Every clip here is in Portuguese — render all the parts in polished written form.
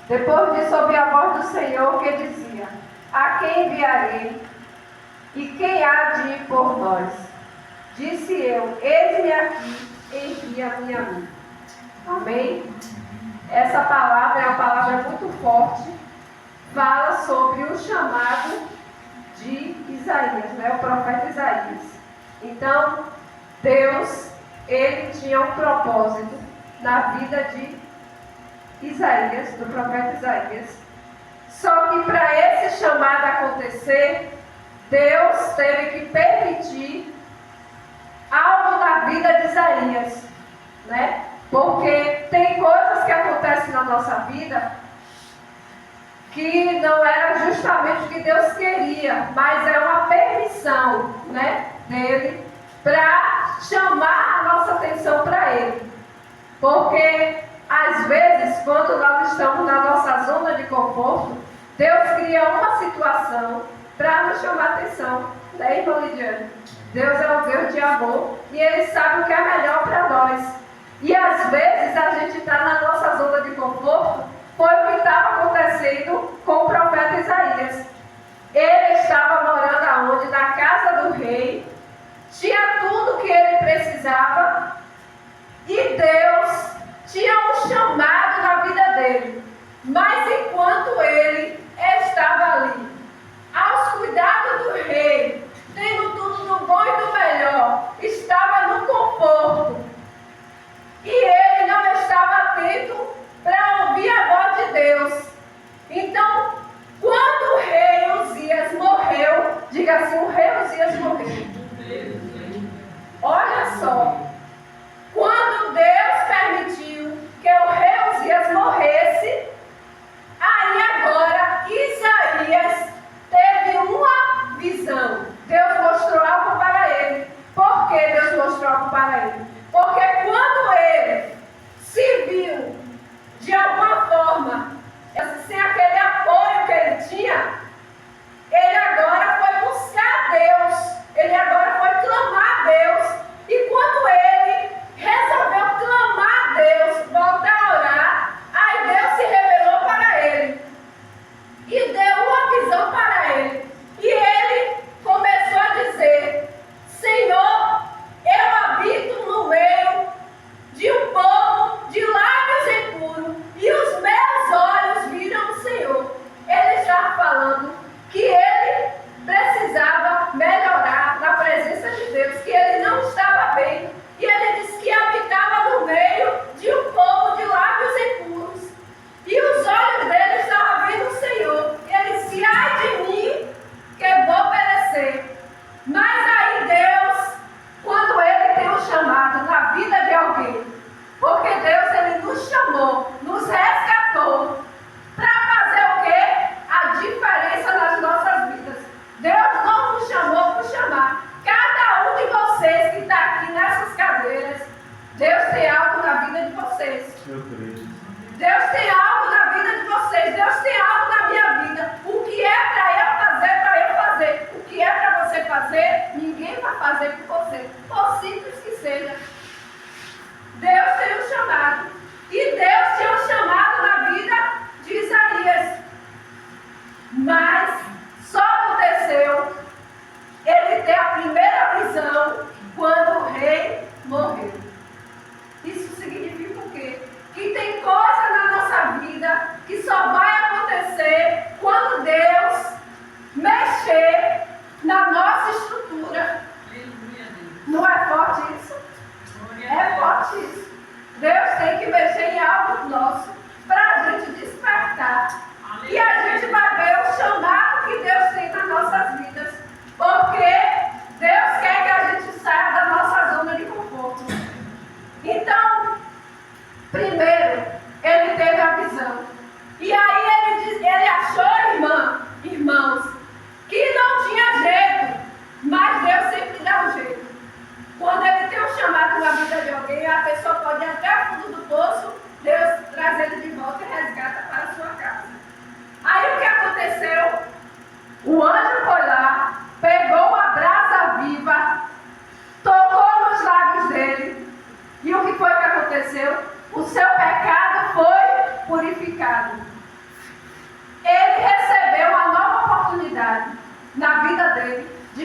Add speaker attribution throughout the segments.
Speaker 1: Depois disso, ouvi a voz do Senhor que dizia: a quem enviarei? E quem há de ir por nós? Disse eu: eis-me aqui, envia-me a mim. Amém? Essa palavra é uma palavra muito forte. Fala sobre o chamado de Isaías, né? O profeta Isaías. Então, Deus, ele tinha um propósito na vida de Isaías, do profeta Isaías. Só que para esse chamado acontecer, Deus teve que permitir algo na vida de Isaías, né? Porque tem coisas que acontecem na nossa vida que não era justamente o que Deus queria, mas é uma permissão, né, dele para chamar a nossa atenção para ele. Porque às vezes, quando nós estamos na nossa zona de conforto, Deus cria uma situação para nos chamar a atenção, né, irmã Lidiane? Deus é um Deus de amor e Ele sabe o que é melhor para nós. E às vezes a gente está na nossa zona de conforto. Foi o que estava acontecendo com o profeta Isaías. Ele estava morando aonde? Na casa do rei. Tinha tudo que ele precisava. E Deus tinha um chamado na vida dele. Mas enquanto ele estava ali, aos cuidados do rei, tendo tudo do bom e do melhor, estava no conforto. E ele não estava atento para ouvir a voz de Deus. Então, quando o rei Uzias morreu, diga assim, o rei Uzias morreu. Olha só, quando Deus permitiu que o rei Uzias morresse, aí agora Isaías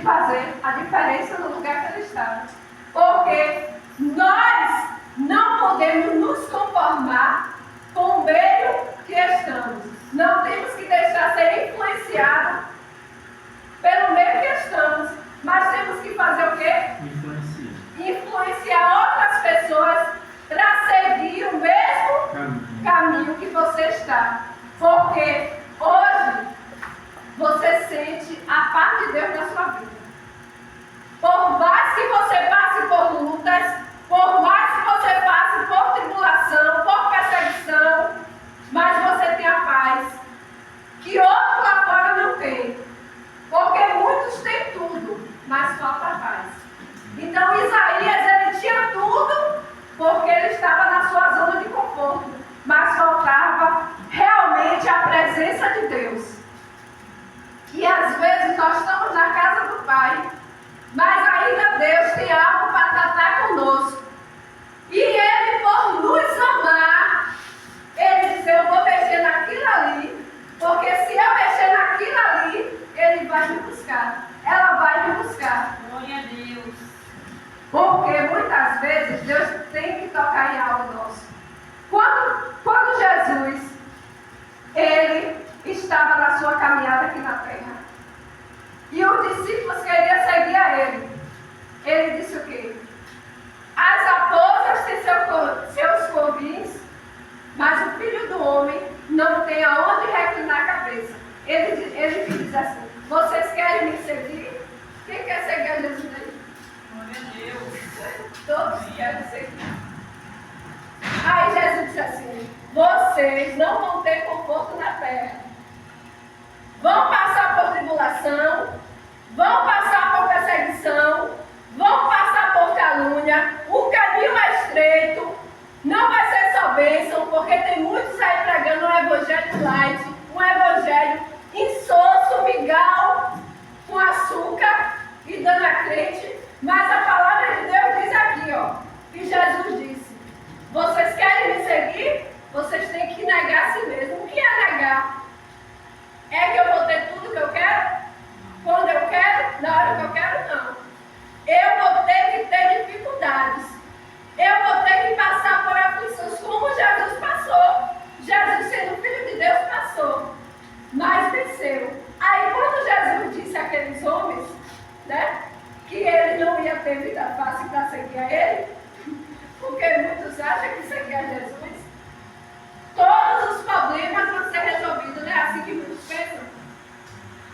Speaker 1: fazer a diferença no lugar que ele estava. Porque nós não podemos nos conformar com o meio que estamos. Não temos que deixar ser influenciado pelo meio que estamos. Mas temos que fazer o quê? Influenciar outras pessoas para seguir o mesmo caminho que você está. Porque hoje você sente a paz de Deus na sua vida. Por mais que você passe por lutas, por mais que você passe por tribulação, por perseguição, mas você tem a paz que outro lá fora não tem. Porque muitos têm tudo, mas falta a paz. Então Isaías, ele tinha tudo, porque ele estava na sua zona de conforto, mas faltava realmente a presença de Deus. E às vezes nós estamos na casa do Pai, mas ainda Deus tem algo para tratar conosco. E Ele, por nos amar, Ele diz: eu vou mexer naquilo ali, porque se eu mexer naquilo ali, Ele vai me buscar. Ela vai me buscar.
Speaker 2: Glória a Deus.
Speaker 1: Porque muitas vezes Deus tem que tocar em algo nosso. Quando Jesus, Ele estava na sua caminhada aqui na terra, e os discípulos queriam seguir a Ele disse o quê? As raposas têm seus covis, mas o Filho do Homem não tem aonde reclinar a cabeça. Ele diz assim: vocês querem me seguir? Quem quer seguir a Jesus aí?
Speaker 2: Glória a Deus.
Speaker 1: Todos querem seguir. Aí Jesus disse assim: vocês não vão ter conforto na terra. Vão passar por tribulação, vão passar por perseguição, vão passar por calúnia. O caminho é estreito, não vai ser só bênção, porque tem muitos aí pregando um evangelho light, um evangelho insosso, migal, com açúcar e dando a crente. Mas a palavra de Deus diz aqui, ó, que Jesus disse: vocês querem me seguir? Vocês têm que negar a si mesmo. O que é negar? É que eu vou ter tudo que eu quero? Quando eu quero? Na hora que eu quero? Não. Eu vou ter que ter dificuldades. Eu vou ter que passar por aflições como Jesus passou. Jesus, sendo filho de Deus, passou. Mas venceu. Aí quando Jesus disse àqueles homens, né, que ele não ia ter vida fácil para seguir a ele, porque muitos acham que seguir a Jesus, todos os problemas vão ser resolvidos, não é assim que muitos pensam?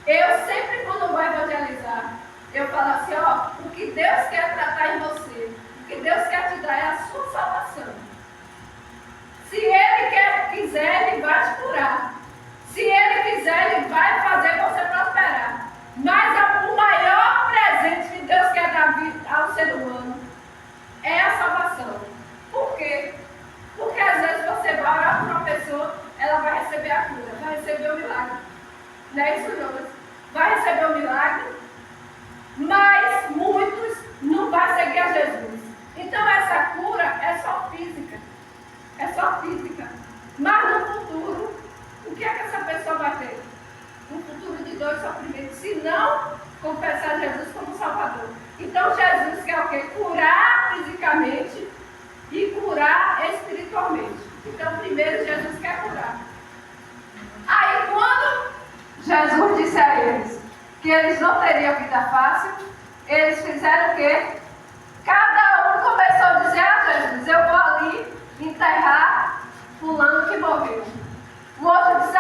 Speaker 1: Eu sempre, quando vou evangelizar, eu falo assim: ó, o que Deus quer tratar em você, o que Deus quer te dar é a sua salvação. Se Ele quiser, Ele vai te curar. Se Ele quiser, Ele vai fazer você prosperar. Mas o maior presente que Deus quer dar ao ser humano é a salvação. Por quê? Porque às vezes você vai orar para uma pessoa, ela vai receber a cura, vai receber o milagre. Não é isso, Jonas? Vai receber o milagre, mas muitos não vão seguir a Jesus. Então essa cura é só física. É só física. Mas no futuro, o que é que essa pessoa vai ter? Um futuro de dor e sofrimento, se não confessar Jesus como Salvador. Então Jesus quer o quê? Curar fisicamente e curar espiritualmente. Então primeiro Jesus quer curar. Aí quando Jesus disse a eles que eles não teriam vida fácil, eles fizeram o quê? Cada um começou a dizer a Jesus: eu vou ali enterrar fulano que morreu. O outro disse: